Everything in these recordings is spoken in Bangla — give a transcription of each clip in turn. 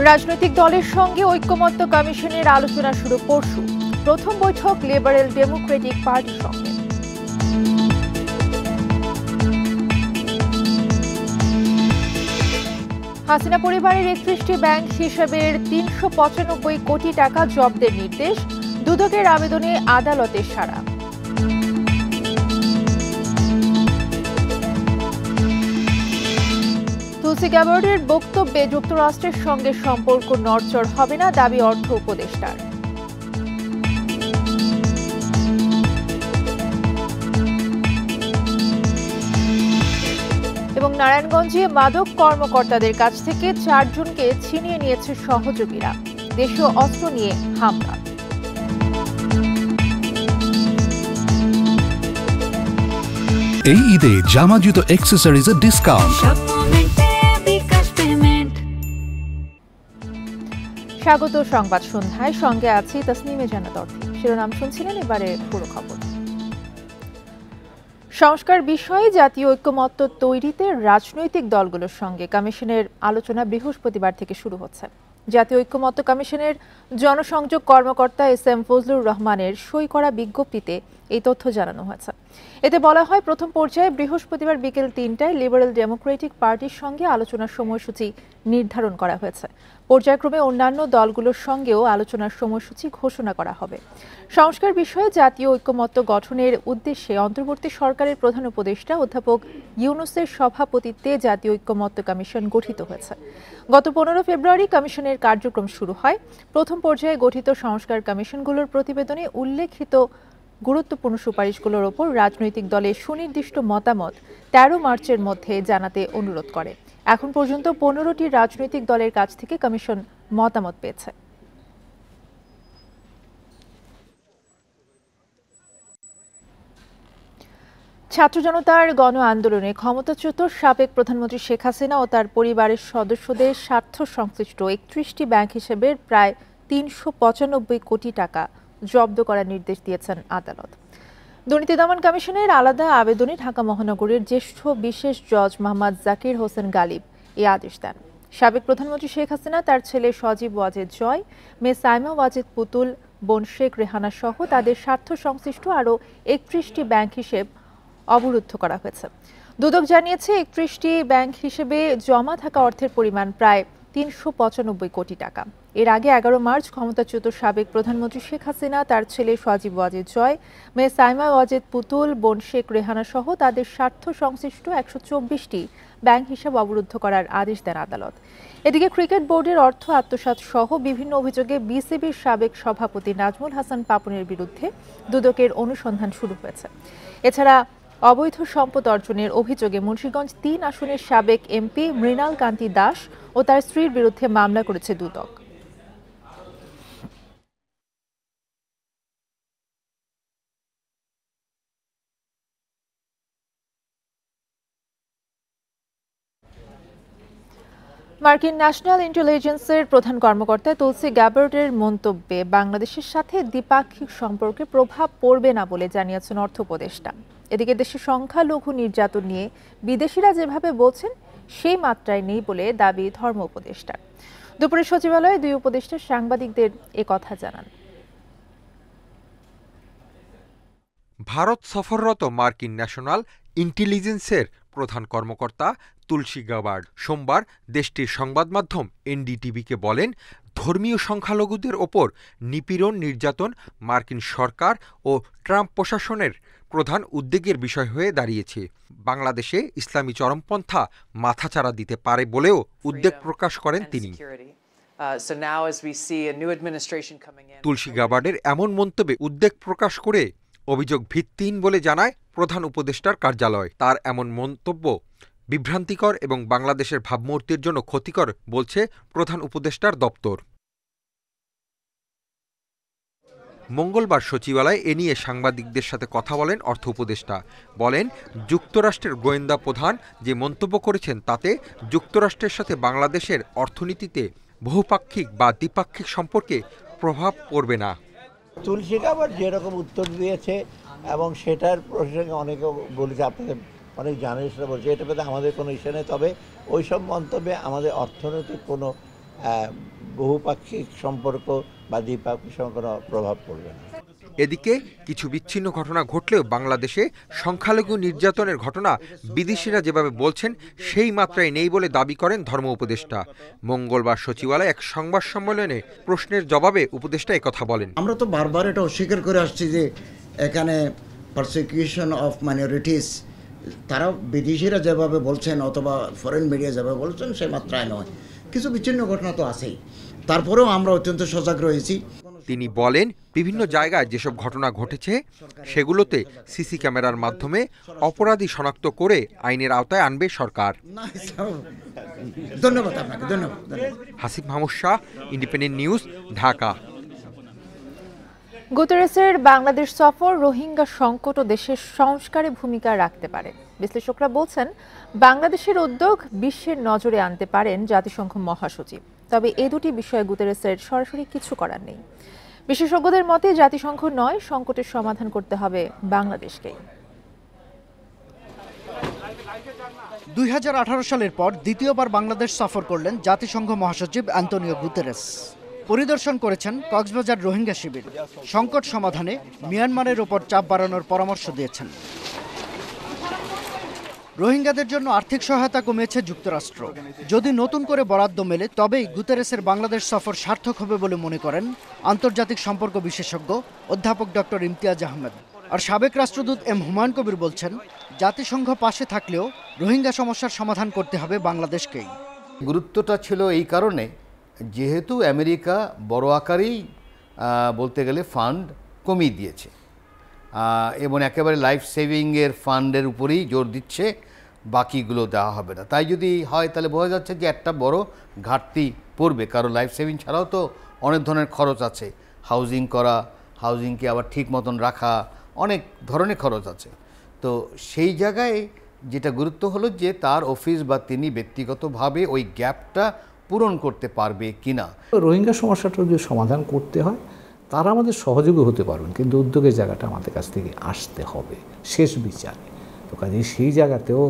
রাজনৈতিক দলের সঙ্গে ঐক্যমত্য কমিশনের আলোচনা শুরু পরশু। প্রথম বৈঠক লিবারেল ডেমোক্রেটিক পার্টির সঙ্গে। হাসিনা পরিবারের ৩১টি ব্যাংক হিসাবের ৩৯৫ কোটি টাকা জব্দের নির্দেশ, দুদকের আবেদনে আদালতের সাড়া। তুলসী গ্যাবার্ডের বক্তব্যে যুক্তরাষ্ট্রের সঙ্গে সম্পর্ক নড়চড় হবে না, দাবি অর্থ উপদেষ্টার। এবং নারায়ণগঞ্জে মাদক কর্মকর্তাদের কাছ থেকে ৪ জনকে ছিনিয়ে নিয়েছে সহযোগীরা, দেশীয় অস্ত্র নিয়ে হামলা। এই ঈদে জামা জুতো অ্যাক্সেসরিজের ডিসকাউন্ট। স্বাগত সংবাদ সন্ধ্যায়, সঙ্গে আছি তাসনিমে জান্নাত অর্থী। শিরোনাম শুনছিলেন, এবারে পুরো খবর। সংস্কার বিষয়ে জাতীয় ঐক্যমত্য তৈরিতে রাজনৈতিক দলগুলোর সঙ্গে কমিশনের আলোচনা বৃহস্পতিবার থেকে শুরু হচ্ছে। জাতীয় ঐক্যমত্য কমিশনের জনসংযোগ কর্মকর্তা এস.এম. ফজলুর রহমানের সই করা বিজ্ঞপ্তিতে এই তথ্য জানানো হয়েছে। এতে বলা হয়, প্রথম পর্যায়ে বৃহস্পতিবার বিকেল ৩টায় লিবারেল ডেমোক্রেটিক পার্টির সঙ্গে আলোচনার সময়সূচি নির্ধারণ করা হয়েছে। পর্যায়ক্রমে অন্যান্য দলগুলোর সঙ্গেও আলোচনার সময়সূচি ঘোষণা করা হবে। সংস্কার বিষয়ে জাতীয় ঐক্যমত্য গঠনের উদ্দেশ্যে অন্তর্বর্তী সরকারের প্রধান উপদেষ্টা অধ্যাপক ইউনূসের সভাপতিত্বে জাতীয় ঐক্যমত্য কমিশন গঠিত হয়েছে। গত ১৫ ফেব্রুয়ারি কমিশনের কার্যক্রম শুরু হয়। প্রথম পর্যায়ে গঠিত সংস্কার কমিশনগুলোর প্রতিবেদনে উল্লেখিত গুরুত্বপূর্ণ সুপারিশগুলোর ওপর রাজনৈতিক দলের সুনির্দিষ্ট মতামত ১৩ মার্চের মধ্যে জানাতে অনুরোধ করে। এখন পর্যন্ত ১৫টি রাজনৈতিক দলের কাছ থেকে কমিশন মতামত পেয়েছে। ছাত্র জনতার গণ আন্দোলনে ক্ষমতাচ্যুত সাবেক প্রধানমন্ত্রী শেখ হাসিনা ও তার পরিবারের সদস্যদের স্বার্থ সংশ্লিষ্ট ৩১টি ব্যাংক হিসেবের প্রায় ৩৯৫ কোটি টাকা জব্দ করার নির্দেশ দিয়েছেন আদালত। দুর্নীতি দমন কমিশনের আলাদা আবেদনে ঢাকা মহানগরের জ্যেষ্ঠ বিশেষ জজ মোহাম্মদ জাকির হোসেন গালিব এই আদেশ দেন। সাবেক প্রধানমন্ত্রী শেখ হাসিনা, তার ছেলে সজীব ওয়াজেদ জয়, মেয়ে সাইমা ওয়াজেদ পুতুল, বোন শেখ রেহানা সহ তাদের স্বার্থ সংশ্লিষ্ট আরও ৩১টি ব্যাংক হিসেব অবরুদ্ধ করা হয়েছে। দুদক জানিয়েছে, ৩১টি ব্যাংক হিসেবে জমা থাকা অর্থের পরিমাণ প্রায় ৩৯৫ কোটি টাকা। এর আগে ১১ মার্চ ক্ষমতাচ্যুত সাবেক প্রধানমন্ত্রী শেখ হাসিনা, তার ছেলে সজীব ওয়াজেদ জয়, মেয়ে সাইমা ওয়াজেদ পুতুল, বোন শেখ রেহানা সহ তাদের স্বার্থ সংশ্লিষ্ট ১২৪টি ব্যাংক হিসাব অবরুদ্ধ করার আদেশ দেন আদালত। এদিকে ক্রিকেট বোর্ডের অর্থ আত্মসাৎ সহ বিভিন্ন অভিযোগে বিসিবির সাবেক সভাপতি নাজমুল হাসান পাপনের বিরুদ্ধে দুদকের অনুসন্ধান শুরু হয়েছে। এছাড়া অবৈধ সম্পদ অর্জনের অভিযোগে মুন্সিগঞ্জ ৩ আসনের সাবেক এমপি মৃণাল কান্তি দাস ও তার স্ত্রীর বিরুদ্ধে মামলা করেছে দুদক। মার্কিন ন্যাশনাল ইন্টেলিজেন্সের প্রধান কর্মকর্তা তুলসী গ্যাবার্ডের মন্তব্যে বাংলাদেশের সাথে দ্বিপাক্ষিক সম্পর্কে প্রভাব পড়বে না বলে জানিয়েছেন অর্থ উপদেষ্টা। এদিকে দেশে সংখ্যালঘু নির্যাতন নিয়ে বিদেশিরা যেভাবে বলছেন সেই মাত্রায় নেই বলে দাবি ধর্ম উপদেষ্টার। দুপুরে সচিবালয়ে দুই উপদেষ্টা সাংবাদিকদের একথা জানান। ভারত সফররত মার্কিন ন্যাশনাল ইন্টেলিজেন্সের প্রধান কর্মকর্তা তুলসী গ্যাবার্ড সোমবার দেশটির সংবাদ মাধ্যম এনডিটিভিকে বলেন, ধর্মীয় সংখ্যালঘুদের ওপর নিপীড়ন নির্যাতন মার্কিন সরকার ও ট্রাম্প প্রশাসনের প্রধান উদ্বেগের বিষয় হয়ে দাঁড়িয়েছে। বাংলাদেশে ইসলামী চরমপন্থা মাথাচাড়া দিতে পারে বলেও উদ্বেগ প্রকাশ করেন তিনি। তুলসী গ্যাবার্ডের এমন মন্তব্যে উদ্বেগ প্রকাশ করে অভিযোগ ভিত্তিহীন বলে জানায় প্রধান উপদেষ্টার কার্যালয়। তার এমন মন্তব্য বিভ্রান্তিকর এবং বাংলাদেশের ভাবমূর্তির জন্য ক্ষতিকর বলছে প্রধান উপদেষ্টার দপ্তর। মঙ্গলবার সচিবালয়ে এ নিয়ে সাংবাদিকদের সাথে কথা বলেন অর্থ উপদেষ্টা। বলেন, যুক্তরাষ্ট্রের গোয়েন্দা প্রধান যে মন্তব্য করেছেন তাতে যুক্তরাষ্ট্রের সাথে বাংলাদেশের অর্থনীতিতে বহুপাক্ষিক বা দ্বিপাক্ষিক সম্পর্কে প্রভাব পড়বে না। তুলসী গ্যাবার্ড যেরকম উত্তর দিয়েছে এবং সেটার প্রসঙ্গে অনেকে বলেছে, আপনাদের অনেক জার্নালিস্টরা বলছে, এটা পেতে আমাদের কোনো ইস্যু নেই, তবে ওইসব মন্তব্যে আমাদের অর্থনৈতিক কোনো বহুপাক্ষিক সম্পর্ক বা দ্বিপাক্ষিক সম্পর্ক প্রভাব পড়বে না। এদিকে কিছু বিচ্ছিন্ন ঘটনা ঘটলেও বাংলাদেশে সংখ্যালঘু নির্যাতনের ঘটনা বিদেশিরা যেভাবে বলছেন সেই মাত্রায় নেই বলে দাবি করেন ধর্ম উপদেষ্টা। মঙ্গলবার সচিবালয়ে এক সংবাদ সম্মেলনে প্রশ্নের জবাবে উপদেষ্টা একথা বলেন। আমরা তো বারবার এটা অস্বীকার করে আসছি যে এখানে পারসিকিউশন অফ মাইনরিটিস তারা বিদেশিরা যেভাবে বলছেন অথবা ফরেন মিডিয়া যেভাবে বলছেন সেই মাত্রায় নয়, কিছু বিচ্ছিন্ন ঘটনা তো আছেই, তারপরেও আমরা অত্যন্ত সজাগ রয়েছি। তিনি বলেন, বিভিন্ন জায়গায় যেসব ঘটনা ঘটেছে সেগুলোতে সিসি ক্যামেরার মাধ্যমে অপরাধী শনাক্ত করে আইনের আওতায় আনবে সরকার। ধন্যবাদ আপনাকে, ধন্যবাদ। Hasib Mahmud Shah, Independent News, Dhaka. গুতেরেসের বাংলাদেশ সফর রোহিঙ্গা সংকট ও দেশের সংস্কারে ভূমিকা রাখতে পারে। বিশ্লেষকরা বলছেন, বাংলাদেশের উদ্যোগ বিশ্বের নজরে আনতে পারেন জাতিসংঘ মহাসচিব। তবে এই দুটি বিষয়ে গুতেরেসের সরাসরি কিছু করার নেই। বিশেষজ্ঞদের মতে জাতিসংঘ নয়, সংকটের সমাধান করতে হবে বাংলাদেশকেই। 2018 সালের পর দ্বিতীয়বার বাংলাদেশ সফর করলেন জাতিসংঘ মহাসচিব অ্যান্তোনিও গুতেরেস। পরিদর্শন করেছেন কক্সবাজার রোহিঙ্গা শিবির। সংকট সমাধানে মিয়ানমারের ওপর চাপ বাড়ানোর পরামর্শ দিয়েছেন। রোহিঙ্গাদের জন্য আর্থিক সহায়তা কমিয়েছে যুক্তরাষ্ট্র। যদি নতুন করে বরাদ্দ মেলে তবেই গুতেরেসের বাংলাদেশ সফর সার্থক হবে বলে মনে করেন আন্তর্জাতিক সম্পর্ক বিশেষজ্ঞ অধ্যাপক ডক্টর ইমতিয়াজ আহমেদ। আর সাবেক রাষ্ট্রদূত এম হুমায়ুন কবির বলছেন, জাতিসংঘ পাশে থাকলেও রোহিঙ্গা সমস্যার সমাধান করতে হবে বাংলাদেশকেই। গুরুত্বটা ছিল এই কারণে, যেহেতু আমেরিকা বড় আকারেই বলতে গেলে ফান্ড কমিয়ে দিয়েছে এবং একেবারে লাইফ সেভিংয়ের ফান্ডের উপরেই জোর দিচ্ছে, বাকিগুলো দেওয়া হবে না। তাই যদি হয় তাহলে বোঝা যাচ্ছে যে একটা বড় ঘাটতি পড়বে, কারণ লাইফ সেভিং ছাড়াও তো অনেক ধরনের খরচ আছে, হাউজিং করা, হাউজিংকে আবার ঠিক মতন রাখা, অনেক ধরনের খরচ আছে। তো সেই জায়গায় যেটা গুরুত্ব হলো যে তার অফিস বা তিনি ব্যক্তিগতভাবে ওই গ্যাপটা পূরণ করতে পারবে কিনা। রোহিঙ্গা সমস্যাটা যদি সমাধান করতে হয় তারা আমাদের সহযোগী হতে পারবেন, কিন্তু উদ্যোগের জায়গাটা আমাদের কাছ থেকে আসতে হবে শেষ বিচারে। তো কাজে সেই জায়গাতেও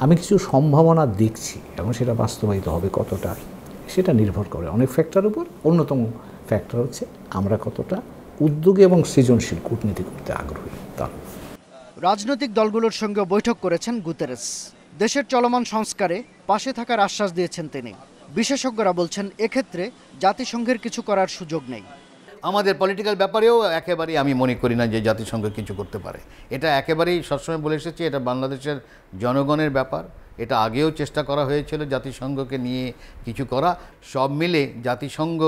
আমি কিছু সম্ভাবনা দেখছি এবং সেটা বাস্তবায়িত হবে কতটা সেটা নির্ভর করে অনেক ফ্যাক্টর উপর। অন্যতম ফ্যাক্টর হচ্ছে আমরা কতটা উদ্যোগী এবং সৃজনশীল কূটনীতি করতে আগ্রহী। তার রাজনৈতিক দলগুলোর সঙ্গে বৈঠক করেছেন গুতেরেস। দেশের চলমান সংস্কারে পাশে থাকার আশ্বাস দিয়েছেন তিনি। বিশেষজ্ঞরা বলছেন, এক্ষেত্রে জাতিসংঘের কিছু করার সুযোগ নেই। আমাদের পলিটিক্যাল ব্যাপারেও একেবারেই আমি মনে করি না যে জাতিসংঘ কিছু করতে পারে। এটা একেবারেই সবসময় বলে এসেছি, এটা বাংলাদেশের জনগণের ব্যাপার। এটা আগেও চেষ্টা করা হয়েছিল জাতিসংঘকে নিয়ে কিছু করা। সব মিলে জাতিসংঘ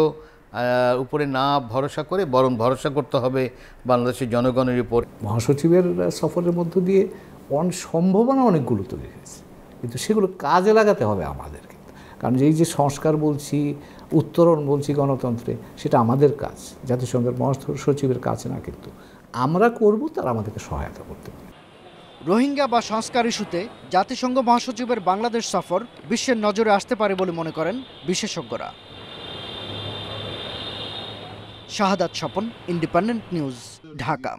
উপরে না ভরসা করে বরং ভরসা করতে হবে বাংলাদেশের জনগণের উপর। মহাসচিবের সফরের মধ্য দিয়ে সম্ভাবনা অনেকগুলো তৈরি হয়েছে, কিন্তু সেগুলো কাজে লাগাতে হবে আমাদেরকে। কারণ এই যে সংস্কার বলছি, উত্তরণ বলছি গণতন্ত্রে, সেটা আমাদের কাজ, জাতিসংঘের মহাসচিবের কাজ না। কিন্তু আমরা করব, তারা আমাদেরকে সহায়তা করতে পারে। রোহিঙ্গা বা সংস্কার ইস্যুতে জাতিসংঘ মহাসচিবের বাংলাদেশ সফর বিশ্বের নজরে আসতে পারে বলে মনে করেন বিশেষজ্ঞরা। শাহাদাত স্বপন, ইন্ডিপেন্ডেন্ট নিউজ, ঢাকা।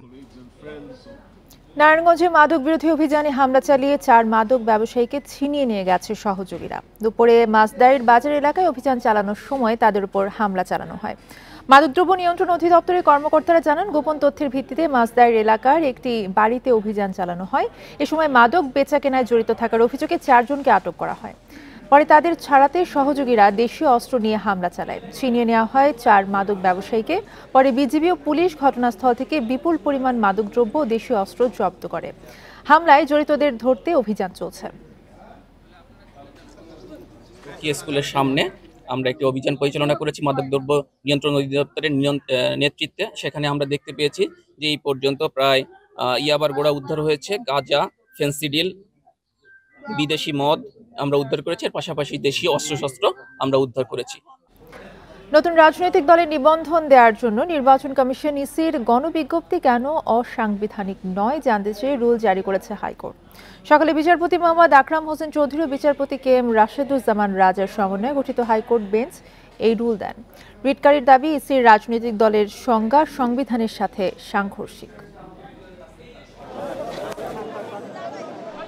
নারায়ণগঞ্জে মাদক বিরোধী অভিযানে হামলা চালিয়ে 4 মাদক ব্যবসায়ীকে ছিনিয়ে নিয়ে গেছে সহযোগীরা। দুপুরে মাছদাইর বাজার এলাকায় অভিযান চালানোর সময় তাদের উপর হামলা চালানো হয়। মাদকদ্রব্য নিয়ন্ত্রণ অধিদপ্তরের কর্মকর্তারা জানান, গোপন তথ্যের ভিত্তিতে মাছদাইর এলাকার একটি বাড়িতে অভিযান চালানো হয়। এ সময় মাদক বেচাকেনায় জড়িত থাকার অভিযোগে 4 জনকে আটক করা হয়। পরে তাদের ছাড়াতে সহযোগীরা দেশীয় অস্ত্র নিয়ে হামলা চালায়। ছিনিয়ে নেওয়া হয় 4 মাদক ব্যবসায়ীকে। পরে বিজিবি ও পুলিশ ঘটনাস্থল থেকে বিপুল পরিমাণ মাদকদ্রব্য ও দেশীয় অস্ত্র জব্দ করে। হামলায় জড়িতদের ধরতে অভিযান চলছে। স্কুলের সামনে আমরা একটি অভিযান পরিচালনা করেছি মাদকদ্রব্য নিয়ন্ত্রণ অধিদপ্তরের নেতৃত্বে। সেখানে আমরা দেখতে পেয়েছি যে এই পর্যন্ত প্রায় ইয়াবার গোড়া উদ্ধার হয়েছে, গাঁজা, ফেন্সিডিল, বিদেশি মদ আমরা উদ্ধার করেছি। এর পাশাপাশি দেশীয় অস্ত্রশস্ত্র আমরা উদ্ধার করেছি। নতুন রাজনৈতিক দলে নিবন্ধন দেওয়ার জন্য নির্বাচন কমিশন ইসির গণবিজ্ঞপ্তি কেন অসাংবিধানিক নয় জানতে চেয়ে রুল জারি করেছে হাইকোর্ট। সকালে বিচারপতি মোহাম্মদ আকরাম হোসেন চৌধুরী ও বিচারপতি কে এম রাশেদুজ্জামান রাজার সমন্বয়ে গঠিত হাইকোর্ট বেঞ্চ এই রুল দেন। রিটকারীর দাবি, ইসির রাজনৈতিক দলের সংজ্ঞা সংবিধানের সাথে সাংঘর্ষিক।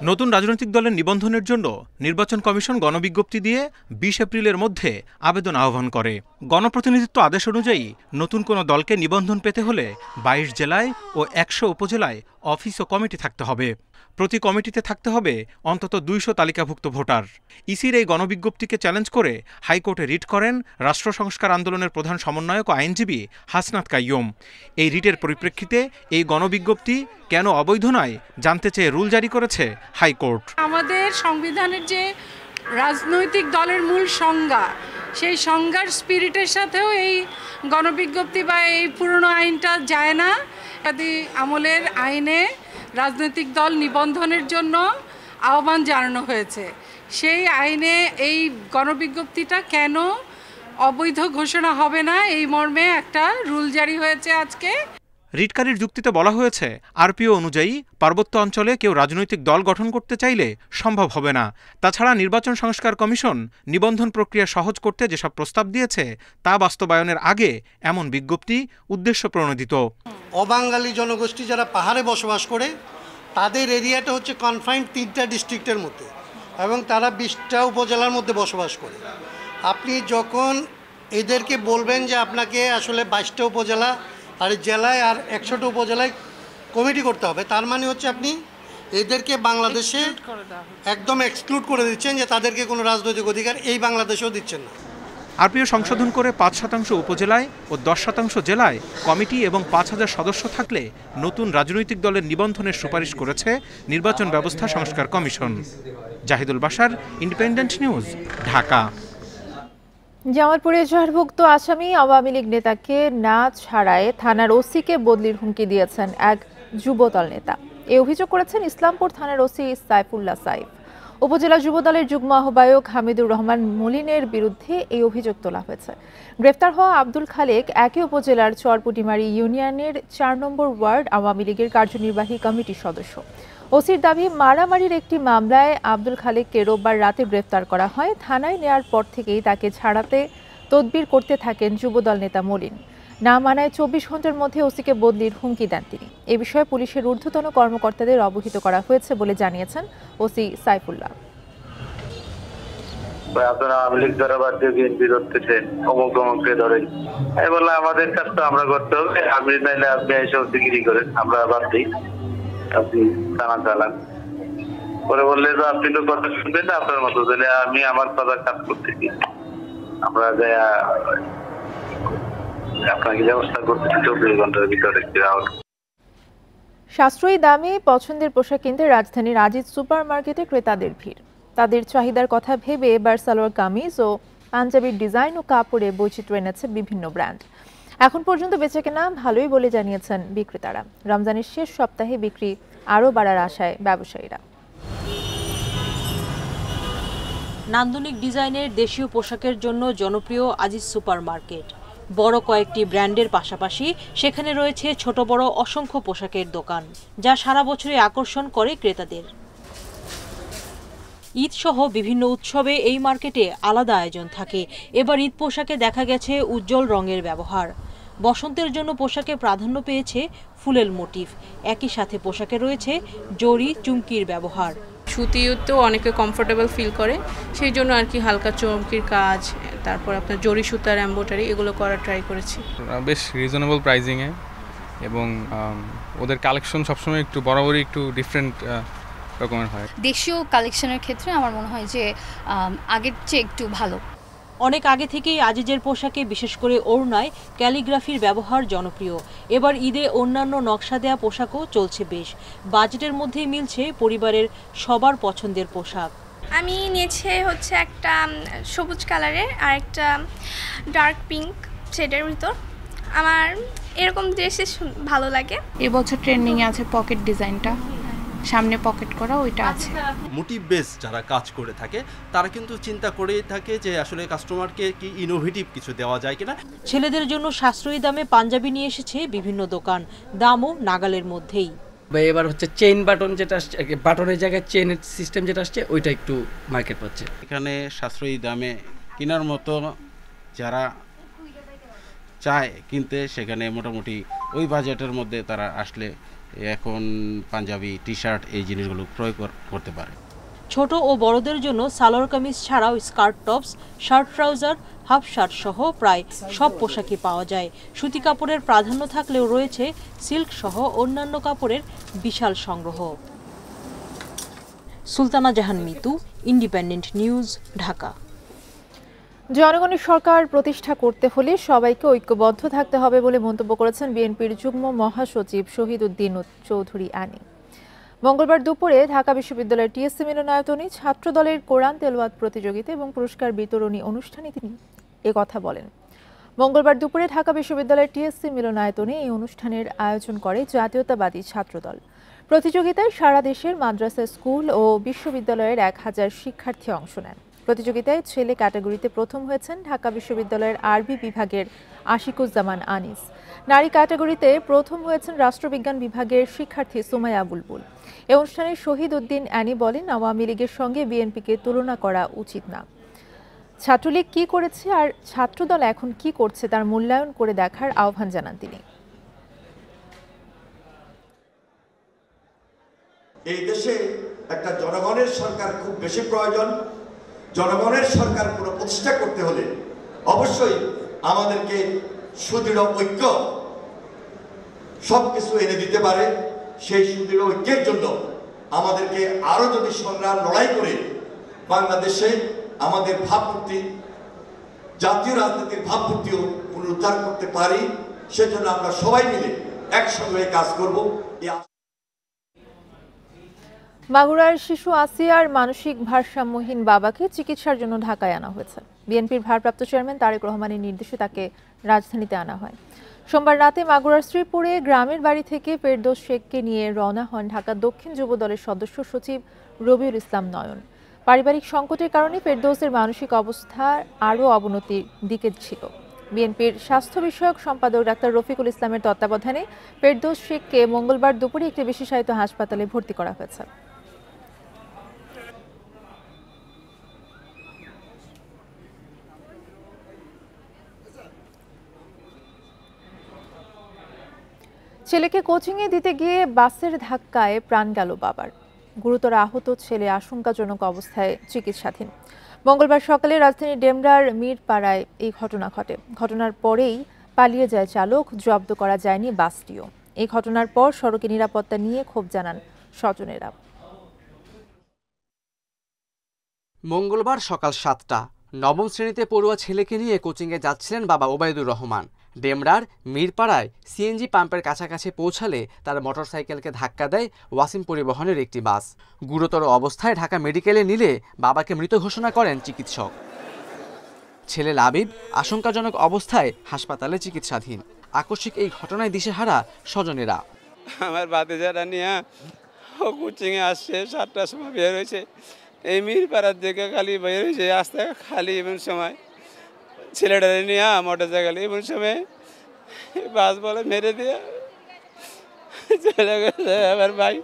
নতুন রাজনৈতিক দলের নিবন্ধনের জন্য নির্বাচন কমিশন গণবিজ্ঞপ্তি দিয়ে 20 এপ্রিলের মধ্যে আবেদন আহ্বান করে। গণপ্রতিনিধিত্ব আদেশ অনুযায়ী নতুন কোনো দলকে নিবন্ধন পেতে হলে 22 জেলায় ও 100 উপজেলায় অফিস ও কমিটি থাকতে হবে। প্রতি কমিটিতে থাকতে হবে অন্তত 200 তালিকাভুক্ত ভোটার। ইসির এই গণবিজ্ঞপ্তিকে চ্যালেঞ্জ করে হাইকোর্টে রিট করেন রাষ্ট্র সংস্কার আন্দোলনের প্রধান সমন্বয়ক ও আইনজীবী হাসনাত কাইয়ুম। এই রিটের পরিপ্রেক্ষিতে এই গণবিজ্ঞপ্তি কেন অবৈধ নয় জানতে চেয়ে রুল জারি করেছে হাইকোর্ট। আমাদের সংবিধানের যে রাজনৈতিক দলের মূল সংজ্ঞা, সেই সংজ্ঞার স্পিরিটের সাথেও এই গণবিজ্ঞপ্তি বা এই পুরনো আইনটা যায় না। আমলের আইনে রাজনৈতিক দল নিবন্ধনের জন্য আহ্বান জানানো হয়েছে, সেই আইনে এই গণবিজ্ঞপ্তিটা কেন অবৈধ ঘোষণা হবে না এই মর্মে একটা রুল জারি হয়েছে আজকে। রিটকারীর যুক্তিতে বলা হয়েছে আরপিও অনুযায়ী পার্বত্য অঞ্চলে কেউ রাজনৈতিক দল গঠন করতে চাইলে সম্ভব হবে না। তাছাড়া নির্বাচন সংস্কার কমিশন নিবন্ধন প্রক্রিয়া সহজ করতে যেসব প্রস্তাব দিয়েছে তা বাস্তবায়নের আগে এমন বিজ্ঞপ্তি উদ্দেশ্য প্রণোদিত। অবাঙালি জনগোষ্ঠী যারা পাহাড়ে বসবাস করে তাদের এরিয়াটা হচ্ছে কনফাইন্ড 3টা ডিস্ট্রিক্টের মধ্যে এবং তারা 20টা উপজেলার মধ্যে বসবাস করে। আপনি যখন এদেরকে বলবেন যে আপনাকে আসলে 22টা উপজেলা আর জেলায় আর 100টা উপজেলায় কমিটি করতে হবে, তার মানে হচ্ছে আপনি এদেরকে বাংলাদেশে একদম এক্সক্লুড করে দিচ্ছেন, যে তাদেরকে কোনো রাজনৈতিক অধিকার এই বাংলাদেশেও দিচ্ছেন না। আরপিও সংশোধন করে 5% উপজেলায় ও 10% জেলায় কমিটি এবং 5000 সদস্য থাকলে নতুন রাজনৈতিক দলের নিবন্ধনের সুপারিশ করেছে নির্বাচন ব্যবস্থা সংস্কার কমিশন। Zahidul Bashar, Independent News, Dhaka. জামালপুরে জেলভুক্ত আসামি আওয়ামী লীগ নেতাকে না ছাড়ায় থানার ওসিকে বদলির হুমকি দিয়েছেন এক যুবদল নেতা। এই অভিযোগ করেছেন ইসলামপুর থানার ওসি সাইফুল্লাহ সাইফ। উপজেলা যুবদলের যুগ্ম আহ্বায়ক হামিদুর রহমান মলিনের বিরুদ্ধে এই অভিযোগ তোলা হয়েছে। গ্রেফতার হওয়া আব্দুল খালেক একই উপজেলার চরপুটিমারি ইউনিয়নের 4 নম্বর ওয়ার্ড আওয়ামী লীগের কার্যনির্বাহী কমিটির সদস্য। ওসির দাবি, মারামারির একটি মামলায় আব্দুল খালেককে রোববার রাতে গ্রেফতার করা হয়। থানায় নেয়ার পর থেকেই তাকে ছাড়াতে তদবির করতে থাকেন যুবদল নেতা মলিন। না মানায় 24 ঘন্টার মধ্যে ওসিকে বদলির হুমকি দেন তিনি। এ বিষয়ে পুলিশের ঊর্ধ্বতন কর্মকর্তাদের অবহিত করা হয়েছে বলে জানিয়েছেন ওসি সাইফুল্লাহ। আপনারা আওয়ামী লীগ দ্বারা বাদ দিয়ে বিএনপি ধরতেছেন, অমুক অমুককে ধরেন, এই বললে আমাদের কাজ তো আমরা করতে হবে। আপনি নাইলে আপনি এসব বিক্রি করেন, আমরা বাদ দিই, আপনি টানা চালান। পরে বললে তো আপনি তো কথা শুনবেন না আপনার মতো, তাহলে আমি আমার কথা কাজ করতেছি, আমরা আপনাকে ব্যবস্থা করতেছি 24 ঘন্টার ভিতরে। সাশ্রয়ী দামে পছন্দের পোশাক কিনতে রাজধানীর আজিজ সুপার মার্কেটে ক্রেতাদের ভিড়। তাদের চাহিদার কথা ভেবে এবার সালোয়ার কামিজ ও পাঞ্জাবির ডিজাইন ও কাপড়ে বৈচিত্র্য এনেছে বিভিন্ন ব্র্যান্ড। এখন পর্যন্ত বেচাকেনা ভালোই বলে জানিয়েছেন বিক্রেতারা। রমজানের শেষ সপ্তাহে বিক্রি আরও বাড়ার আশায় ব্যবসায়ীরা। নান্দনিক ডিজাইনের দেশীয় পোশাকের জন্য জনপ্রিয় আজিজ সুপার মার্কেট। বড় কয়েকটি ব্র্যান্ডের পাশাপাশি সেখানে রয়েছে ছোট বড় অসংখ্য পোশাকের দোকান, যা সারা বছরই আকর্ষণ করে ক্রেতাদের। ঈদ সহ বিভিন্ন উৎসবে এই মার্কেটে আলাদা আয়োজন থাকে। এবার ঈদ পোশাকে দেখা গেছে উজ্জ্বল রঙের ব্যবহার। বসন্তের জন্য পোশাকে প্রাধান্য পেয়েছে ফুলেল মোটিভ। একই সাথে পোশাকে রয়েছে জরি চুমকির ব্যবহার। সুতিতেও অনেকে কমফোর্টেবল ফিল করে, সেই জন্য আর কি হালকা চমকির কাজ, তারপর আপনার জরি সুতার এমব্রয়ডারি এগুলো করার ট্রাই করেছি। বেশ রিজনেবল প্রাইজিংয়ে, এবং ওদের কালেকশন সবসময় একটু বরাবরই একটু ডিফারেন্ট রকমের হয়। দেশীয় কালেকশনের ক্ষেত্রে আমার মনে হয় যে আগের চেয়ে একটু ভালো। অনেক আগে থেকেই আজিজের পোশাকে বিশেষ করে ওড়নায় ক্যালিগ্রাফির ব্যবহার জনপ্রিয়। এবার ঈদে অন্যান্য নকশা দেয়া পোশাকও চলছে বেশ। বাজেটের মধ্যেই মিলছে পরিবারের সবার পছন্দের পোশাক। আমি নিয়েছি হচ্ছে একটা সবুজ কালারের আর একটা ডার্ক পিঙ্ক শেডের ভিতর। আমার এরকম ড্রেসে ভালো লাগে। এবছর ট্রেন্ডিংয়ে আছে পকেট ডিজাইনটা, সামনে পকেট করা ওইটা আছে। মোটিভ বেস যারা কাজ করে থাকে তারা কিন্তু চিন্তা করেই থাকে যে আসলে কাস্টমারকে কি ইনোভেটিভ কিছু দেওয়া যায় কিনা। ছেলেদের জন্য সাশ্রয়ী দামে পাঞ্জাবি নিয়ে এসেছে বিভিন্ন দোকান, দামও নাগালের মধ্যেই। এবার হচ্ছে চেইন বাটন যেটা আসছে, বাটনের জায়গায় চেইনের সিস্টেম যেটা আসছে ওইটা একটু মার্কেট পাচ্ছে। এখানে সাশ্রয়ী দামে কেনার মতো যারা চায় কিনতে, সেখানে মোটামুটি ওই বাজেটের মধ্যে তারা আসলে এখন পাঞ্জাবি, টি শার্ট এই জিনিসগুলো ক্রয় করতে পারে। ছোট ও বড়দের জন্য সালোয়ার কামিজ ছাড়াও skirt tops, shirt trouser, half shirt সহ প্রায় সব পোশাকই পাওয়া যায়। সুতি কাপড়ের প্রাধান্য থাকলেও রয়েছে সিল্ক সহ অন্যান্য কাপড়ের বিশাল সংগ্রহ। সুলতানা জাহান মিতু, ইন্ডিপেন্ডেন্ট নিউজ, ঢাকা। জনগণের সরকার প্রতিষ্ঠা করতে হলে সবাইকে ঐক্যবদ্ধ থাকতে হবে বলে মন্তব্য করেছেন বিএনপির যুগ্ম মহাসচিব শহীদ উদ্দিন চৌধুরী আনি। মঙ্গলবার দুপুরে ঢাকা বিশ্ববিদ্যালয়ের টিএসসি মিলনায়তনে ছাত্রদলের কোরআন তেলাওয়াত প্রতিযোগিতা এবং পুরস্কার বিতরণী অনুষ্ঠানে তিনি একথা বলেন। মঙ্গলবার দুপুরে ঢাকা বিশ্ববিদ্যালয়ের টিএসসি মিলনায়তনে এই অনুষ্ঠানের আয়োজন করে জাতীয়তাবাদী ছাত্রদল। প্রতিযোগিতায় সারা দেশের মাদ্রাসা, স্কুল ও বিশ্ববিদ্যালয়ের 1000 শিক্ষার্থী অংশ নেন। প্রতিযোগিতায় ছেলে ক্যাটাগরিতে প্রথম হয়েছেন ঢাকা বিশ্ববিদ্যালয়ের আরবি বিভাগের আশিকুজ্জামান আনিস। নারী ক্যাটাগরিতে প্রথম হয়েছেন রাষ্ট্রবিজ্ঞান বিভাগের শিক্ষার্থী সুমাইয়া বুলবুল। এ অনুষ্ঠানে শহীদ উদ্দিন আনি বলেন, আওয়ামী লীগের সঙ্গে বিএনপিকে তুলনা করা উচিত না। ছাত্রলীগ কি করেছে আর ছাত্রদল এখন কি করছে তার মূল্যায়ন করে দেখার আহ্বান জানান তিনি। এই দেশে একটা জনগণের সরকার খুব বেশি প্রয়োজন। জনগণের সরকার পুরো প্রতিষ্ঠা করতে হলে অবশ্যই আমাদেরকে সুদৃঢ় ঐক্য সবকিছু এনে দিতে পারে। সেই সুদৃঢ় ঐক্যের জন্য আমাদেরকে আরো যদি সংগ্রাম লড়াই করে বাংলাদেশে আমাদের ভাবমূর্তি, জাতীয় রাজনীতির ভাবমূর্তিও পুনরুদ্ধার করতে পারি, সেজন্য আমরা সবাই মিলে একসঙ্গে কাজ করব। মাগুরার শিশু আসিয়ার মানসিক ভারসাম্যহীন বাবাকে চিকিৎসার জন্য ঢাকায় আনা হয়েছে। বিএনপির ভারপ্রাপ্ত চেয়ারম্যান তারেক রহমানের নির্দেশে তাকে রাজধানীতে আনা হয়। সোমবার রাতে মাগুরার শ্রীপুরে গ্রামের বাড়ি থেকে ফেরদৌস শেখকে নিয়ে রওনা হন ঢাকা দক্ষিণ যুব দলের সদস্য সচিব রবিউল ইসলাম নয়ন। পারিবারিক সংকটের কারণে ফেরদৌসের মানসিক অবস্থা আরও অবনতির দিকে ছিল। বিএনপির স্বাস্থ্য বিষয়ক সম্পাদক ডাক্তার রফিকুল ইসলামের তত্ত্বাবধানে ফেরদৌস শেখকে মঙ্গলবার দুপুরে একটি বিশেষায়িত হাসপাতালে ভর্তি করা হয়েছে। ছেলেকে কোচিংয়ে দিতে গিয়ে বাসের ধাক্কায় প্রাণ গেল বাবার। গুরুতর আহত ছেলে আশঙ্কাজনক অবস্থায় চিকিৎসাধীন। মঙ্গলবার সকালে রাজধানীর ডেমরার মিরপাড়ায় এই ঘটনা ঘটে। ঘটনার পরেই পালিয়ে যায় চালক, জব্দ করা যায়নি বাসটিও। এই ঘটনার পর সড়কে নিরাপত্তা নিয়ে ক্ষোভ জানান স্বজনেরা। মঙ্গলবার সকাল 7টা, নবম শ্রেণীতে পড়ুয়া ছেলেকে নিয়ে কোচিংয়ে যাচ্ছিলেন বাবা ওবায়দুর রহমান। ডেমরার মিরপাড়ায় সিএনজি পাম্পের কাছাকাছি পৌঁছালে তার মোটরসাইকেলকে ধাক্কা দেয় ওয়াসিম পরিবহনের একটি বাস। গুরুতর অবস্থায় ঢাকা মেডিকেলে নিলে বাবাকে মৃত ঘোষণা করেন চিকিৎসক। ছেলে লাবিব আশঙ্কাজনক অবস্থায় হাসপাতালে চিকিৎসাধীন। আকস্মিক এই ঘটনায় দিশেহারা স্বজনেরা। আমার ভাতিজাটা নিয়ে ও কোচিংয়ে আসছে, 7টার সময় বের হয়েছে। এই মিরপাড়ার দিকে খালি বের হয়েছে, রাস্তা খালি। এমন সময় ছেলেটারে নিয়ে মোটর সাইকেল, এমন সময় বাস বলে মেরে দিয়ে চলে গেছে। আমার ভাই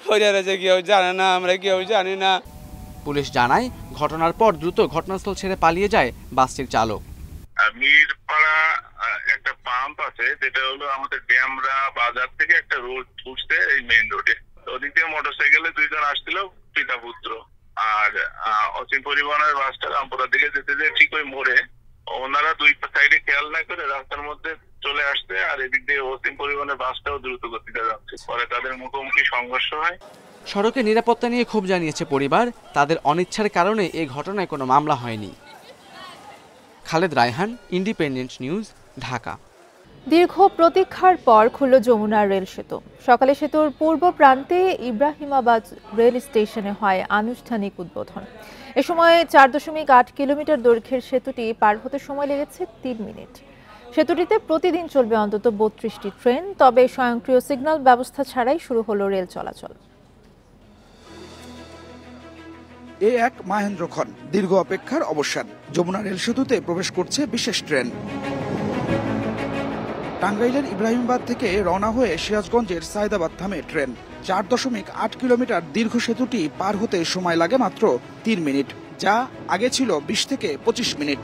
হয়ে রয়েছে, কেউ জানে না, আমরা কেউ জানি না। পুলিশ জানায় ঘটনার পর দ্রুত ঘটনাস্থল ছেড়ে পালিয়ে যায় বাসটির চালক। মিরপাড়া একটা পাম্প আছে, যেটা হলো আমাদের ডেমরা বাজার থেকে একটা রোড উঠছে এই মেইন রোডে। ওদিক থেকে মোটরসাইকেলে 2 জন আসছিল, পিতা পুত্র। আর অসীম পরিবহনের বাসটা রামপুরার দিকে যেতে যে ঠিক ওই মোড়ে ওনারা 2 সাইডে খেয়াল না করে রাস্তার মধ্যে চলে আসছে, আর এদিক দিয়ে অসীম পরিবহনের বাসটাও দ্রুত গতিতে যাচ্ছে। পরে তাদের মুখোমুখি সংঘর্ষ হয়। সড়কে নিরাপত্তা নিয়ে ক্ষোভ জানিয়েছে পরিবার। তাদের অনিচ্ছার কারণে এই ঘটনায় কোনো মামলা হয়নি। Khaled Raihan, independent News, Dhaka. দীর্ঘ প্রতীক্ষার পর খুলল যমুনা রেল সেতু। সকালে সেতুর পূর্ব প্রান্তে ইব্রাহিমাবাদ রেল স্টেশনে হয় আনুষ্ঠানিক উদ্বোধন। এ সময় 4.8 কিলোমিটার দৈর্ঘ্যের সেতুটি পার হতে সময় লেগেছে 3 মিনিট। সেতুটিতে প্রতিদিন চলবে অন্তত 32টি ট্রেন, তবে স্বয়ংক্রিয় সিগন্যাল ব্যবস্থা ছাড়াই শুরু হলো রেল চলাচল। এ এক মাহেন্দ্রক্ষণ, দীর্ঘ অপেক্ষার অবসান। যমুনা রেল সেতুতে প্রবেশ করছে বিশেষ ট্রেন। টাঙ্গাইলের ইব্রাহিমাবাদ থেকে রওনা হয়ে সিরাজগঞ্জের সায়দাবাদ থামে ট্রেন। 4.8 কিলোমিটার দীর্ঘ সেতুটি পার হতে সময় লাগে মাত্র 3 মিনিট, যা আগে ছিল 20 থেকে 25 মিনিট।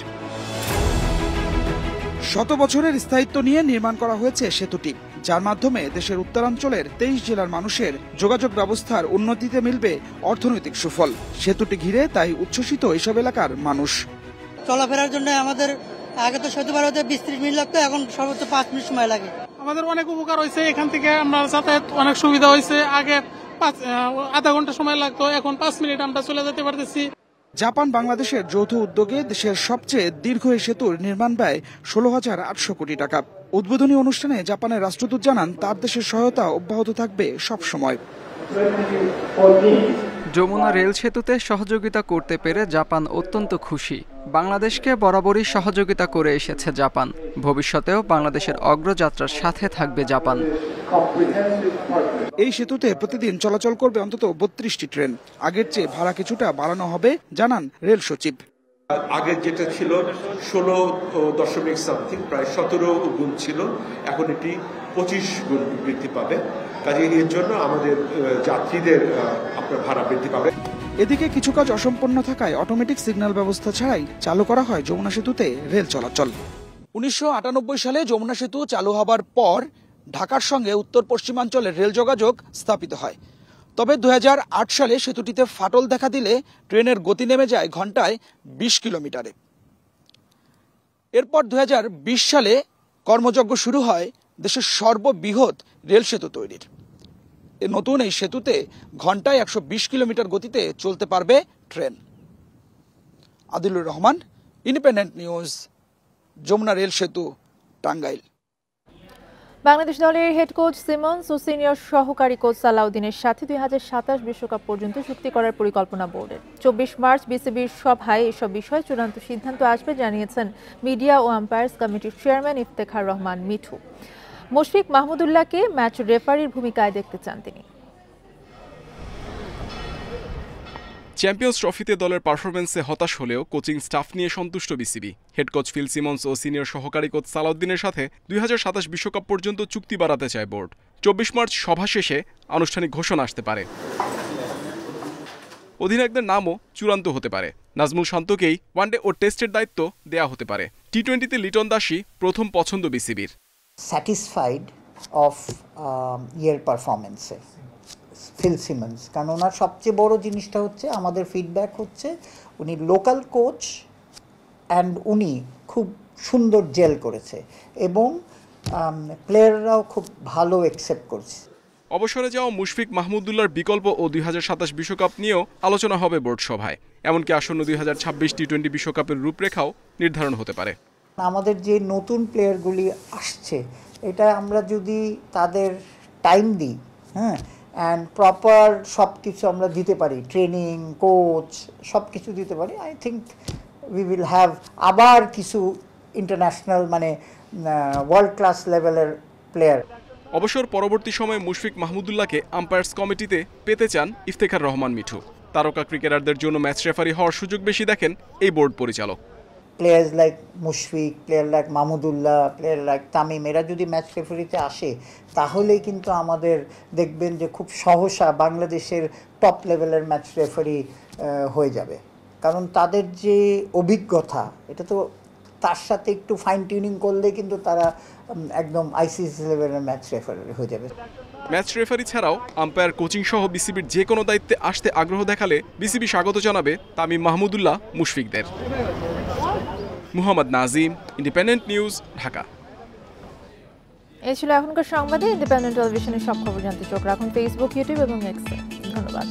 100 বছরের স্থায়িত্ব নিয়ে নির্মাণ করা হয়েছে সেতুটি। যার মাধ্যমে দেশের উত্তরাঞ্চলের 23 জেলার মানুষের যোগাযোগ ব্যবস্থার উন্নতিতে মিলবে অর্থনৈতিক সুফল। সেতুটি ঘিরে তাই উচ্ছ্বসিত এসব এলাকার মানুষ। চলাফেরার জন্য আমাদের আগে তো সেতু পার হতে 20-30 মিনিট লাগতো, এখন সর্বোচ্চ 5 মিনিট সময় লাগে। আমাদের অনেক উপকার হয়েছে, এখান থেকে আমরা যাতায়াত অনেক সুবিধা হয়েছে। আগে আধা ঘন্টা সময় লাগতো, এখন 5 মিনিট আমরা চলে যেতে পারতেছি। জাপান বাংলাদেশের যৌথ উদ্যোগে দেশের সবচেয়ে দীর্ঘ এই সেতুর নির্মাণ ব্যয় 16,800 কোটি টাকা। উদ্বোধনী অনুষ্ঠানে জাপানের রাষ্ট্রদূত জানান তার দেশের সহায়তা অব্যাহত থাকবে সব সময়। যমুনা রেল সেতুতে সহযোগিতা করতে পেরে জাপান অত্যন্ত খুশি। বাংলাদেশকে বরাবরই সহযোগিতা করে এসেছে জাপান, ভবিষ্যতেও বাংলাদেশের অগ্রযাত্রার সাথে থাকবে জাপান। এই সেতুতে প্রতিদিন চলাচল করবে অন্তত 32টি ট্রেন। আগের চেয়ে ভাড়া কিছুটা বাড়ানো হবে জানান রেল সচিব। আগে যেটা ছিল 16 সামথিং, প্রায় 17 গুণ ছিল, এখন এটি 25 গুণ বৃদ্ধি পাবে। কাজে এর জন্য আমাদের যাত্রীদের আপনার ভাড়া বৃদ্ধি পাবে। এদিকে কিছু কাজ অসম্পন্ন থাকায় অটোমেটিক সিগন্যাল ব্যবস্থা ছাড়াই চালু করা হয় যমুনা সেতুতে রেল চলাচল। 1998 সালে যমুনা সেতু চালু হবার পর ঢাকার সঙ্গে উত্তর পশ্চিমাঞ্চলের রেল যোগাযোগ স্থাপিত হয়। তবে 2008 সালে সেতুটিতে ফাটল দেখা দিলে ট্রেনের গতি নেমে যায় ঘন্টায় 20 কিলোমিটারে। এরপর 2020 সালে কর্মযজ্ঞ শুরু হয় দেশের সর্ববৃহৎ রেল সেতু তৈরির। নতুন এই সেতুতে ঘন্টায় 120 কিলোমিটার গতিতে চলতে পারবে train. Adilur Rahman, independent news, Jamuna rail সেতু, টাঙ্গাইল। বাংলাদেশ দলের হেড কোচ সিমন্স ও সিনিয়র সহকারী কোচ সালাউদ্দিনের সাথে 2027 বিশ্বকাপ পর্যন্ত চুক্তি করার পরিকল্পনা বোর্ডের। 24 মার্চ বিসিবির সভায় এসব বিষয়ে চূড়ান্ত সিদ্ধান্ত আসবে জানিয়েছেন মিডিয়া ও আম্পায়ার্স কমিটির চেয়ারম্যান ইফতেখার রহমান মিঠু। মুশফিক মাহমুদুল্লাহকে ম্যাচ রেফারির ভূমিকায় দেখতে চান তিনি। চ্যাম্পিয়ন্স ট্রফিতে দলের পারফরমেন্সে হতাশ হলেও কোচিং স্টাফ নিয়ে সন্তুষ্ট BCB. Head coach Phil Simmons ও সিনিয়র সহকারী কোচ সালাউদ্দিনের সাথে 2027 বিশ্বকাপ পর্যন্ত চুক্তি বাড়াতে চায় বোর্ড। 24 মার্চ সভা শেষে আনুষ্ঠানিক ঘোষণা আসতে পারে। অধিনায়কদের নামও চূড়ান্ত হতে পারে। নাজমুল শান্তকেই ওয়ানডে ও টেস্টের দায়িত্ব দেয়া হতে পারে। টি-20তে লিটন দাসই প্রথম পছন্দ বিসিবির। স্যাটিসফাইড অফ ইয়ার পারফরমেন্সে ফিল সিমন্স, কারণ ওনার সবচেয়ে বড় জিনিসটা হচ্ছে আমাদের ফিডব্যাক হচ্ছে উনি লোকাল কোচ অ্যান্ড উনি খুব সুন্দর জেল করেছে এবং প্লেয়াররাও খুব ভালো অ্যাকসেপ্ট করছে। অবসরে যাওয়া মুশফিক মাহমুদুল্লাহর বিকল্প ও 2027 বিশ্বকাপ নিয়েও আলোচনা হবে বোর্ড সভায়। এমনকি আসন্ন 2026 টি-20 বিশ্বকাপের রূপরেখাও নির্ধারণ হতে পারে। আমাদের যে নতুন প্লেয়ারগুলি আসছে, এটা আমরা যদি তাদের টাইম দিই, হ্যাঁ, অ্যান্ড প্রপার সব কিছু আমরা দিতে পারি, ট্রেনিং, কোচ সব কিছু দিতে পারি, I think we will have আবার কিছু ইন্টারন্যাশনাল মানে ওয়ার্ল্ড ক্লাস লেভেলের প্লেয়ার। অবসর পরবর্তী সময়ে মুশফিক মাহমুদুল্লাহকে আম্পায়ার্স কমিটিতে পেতে চান ইফতেখার রহমান মিঠু। তারকা ক্রিকেটারদের জন্য ম্যাচ রেফারি হওয়ার সুযোগ বেশি দেখেন এই বোর্ড পরিচালক। Players like Mushfiq, player like Mahmudullah, player like Tamim, এরা যদি ম্যাচ রেফারিতে আসে তাহলেই কিন্তু আমাদের দেখবেন যে খুব সহসা বাংলাদেশের টপ লেভেলের ম্যাচ রেফারি হয়ে যাবে। কারণ তাদের যে অভিজ্ঞতা, এটা তো তার সাথে একটু ফাইন টিউনিং করলে কিন্তু তারা একদম আইসিসি লেভেলের ম্যাচ রেফারি হয়ে যাবে। ম্যাচ রেফারি ছাড়াও আম্পায়ার কোচিং সহ বিসিবির যে কোনো দায়িত্বে আসতে আগ্রহ দেখালে বিসিবি স্বাগত জানাবে তামিম মাহমুদুল্লাহ মুশফিকদের। Muhammad Nazim, Independent News, Dhaka. এই ছিল এখনকার সংবাদে। ইন্ডিপেন্ডেন্ট টেলিভিশনের সব খবর জানতে চোখ রাখুন ফেসবুক, ইউটিউব এবং এক্সে। ধন্যবাদ।